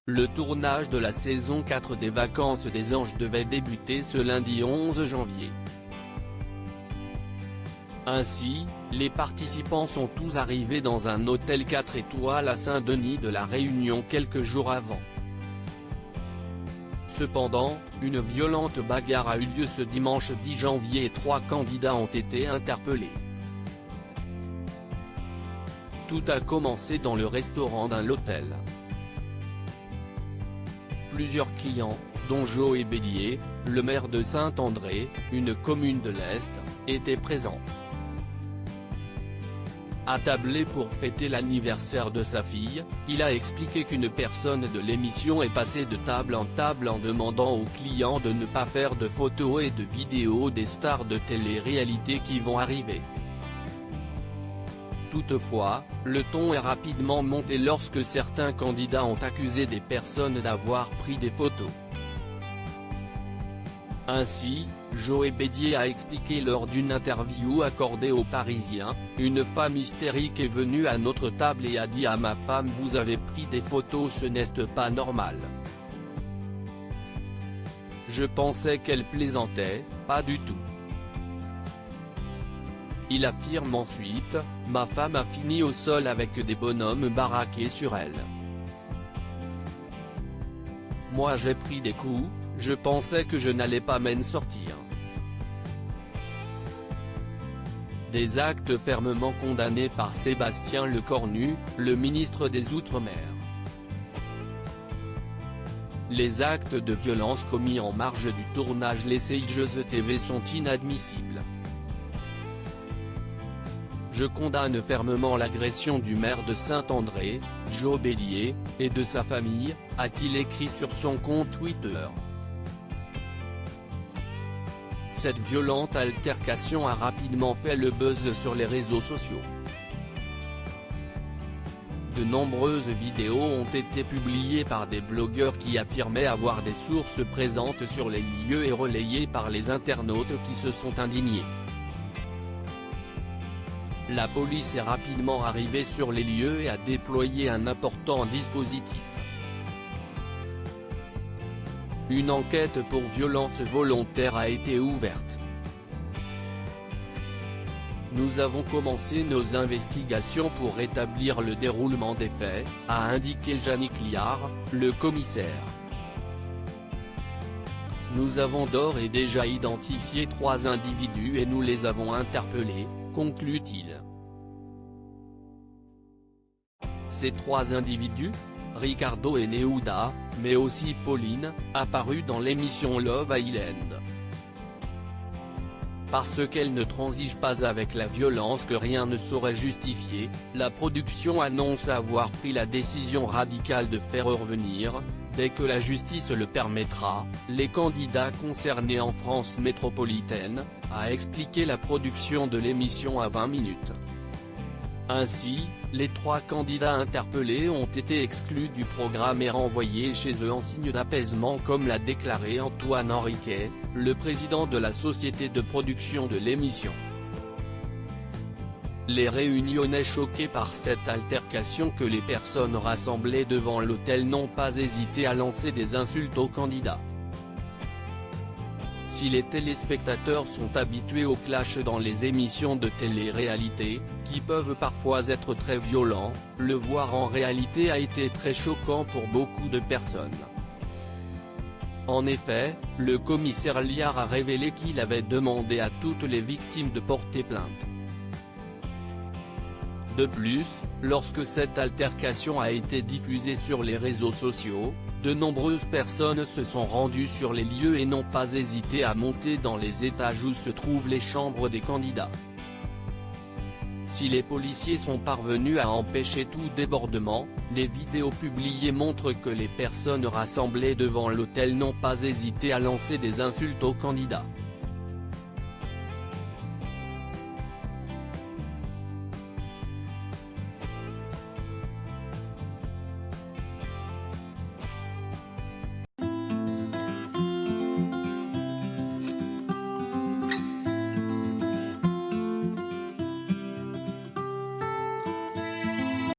Le tournage de la saison 4 des Vacances des Anges devait débuter ce lundi 11 janvier. Ainsi, les participants sont tous arrivés dans un hôtel 4 étoiles à Saint-Denis de La Réunion quelques jours avant. Cependant, une violente bagarre a eu lieu ce dimanche 10 janvier et 3 candidats ont été interpellés. Tout a commencé dans le restaurant d'un hôtel. Plusieurs clients, dont Joe Bédier, le maire de Saint-André, une commune de l'Est, étaient présents. Attablé pour fêter l'anniversaire de sa fille, il a expliqué qu'une personne de l'émission est passée de table en table en demandant aux clients de ne pas faire de photos et de vidéos des stars de télé-réalité qui vont arriver. Toutefois, le ton est rapidement monté lorsque certains candidats ont accusé des personnes d'avoir pris des photos. Ainsi, Joe Bédier a expliqué lors d'une interview accordée aux Parisiens, « Une femme hystérique est venue à notre table et a dit à ma femme vous avez pris des photos, ce n'est pas normal. Je pensais qu'elle plaisantait, pas du tout. » Il affirme ensuite, « Ma femme a fini au sol avec des bonhommes baraqués sur elle. Moi j'ai pris des coups, je pensais que je n'allais pas m'en sortir. » Des actes fermement condamnés par Sébastien Lecornu, le ministre des Outre-mer. Les actes de violence commis en marge du tournage Les CIGES TV sont inadmissibles. Je condamne fermement l'agression du maire de Saint-André, Joe Bédier, et de sa famille, a-t-il écrit sur son compte Twitter. Cette violente altercation a rapidement fait le buzz sur les réseaux sociaux. De nombreuses vidéos ont été publiées par des blogueurs qui affirmaient avoir des sources présentes sur les lieux et relayées par les internautes qui se sont indignés. La police est rapidement arrivée sur les lieux et a déployé un important dispositif. Une enquête pour violence volontaire a été ouverte. Nous avons commencé nos investigations pour établir le déroulement des faits, a indiqué Yannick Liard, le commissaire. Nous avons d'ores et déjà identifié 3 individus et nous les avons interpellés, conclut-il. Ces 3 individus, Ricardo et Neouda, mais aussi Pauline, apparus dans l'émission Love Island. Parce qu'elle ne transige pas avec la violence que rien ne saurait justifier, la production annonce avoir pris la décision radicale de faire revenir, dès que la justice le permettra, les candidats concernés en France métropolitaine, a expliqué la production de l'émission à 20 minutes. Ainsi, les 3 candidats interpellés ont été exclus du programme et renvoyés chez eux en signe d'apaisement comme l'a déclaré Antoine Henriquet, le président de la société de production de l'émission. Les Réunionnais choqués par cette altercation que les personnes rassemblées devant l'hôtel n'ont pas hésité à lancer des insultes aux candidats. Si les téléspectateurs sont habitués au clash dans les émissions de télé-réalité, qui peuvent parfois être très violents, le voir en réalité a été très choquant pour beaucoup de personnes. En effet, le commissaire Liard a révélé qu'il avait demandé à toutes les victimes de porter plainte. De plus, lorsque cette altercation a été diffusée sur les réseaux sociaux, de nombreuses personnes se sont rendues sur les lieux et n'ont pas hésité à monter dans les étages où se trouvent les chambres des candidats. Si les policiers sont parvenus à empêcher tout débordement, les vidéos publiées montrent que les personnes rassemblées devant l'hôtel n'ont pas hésité à lancer des insultes aux candidats.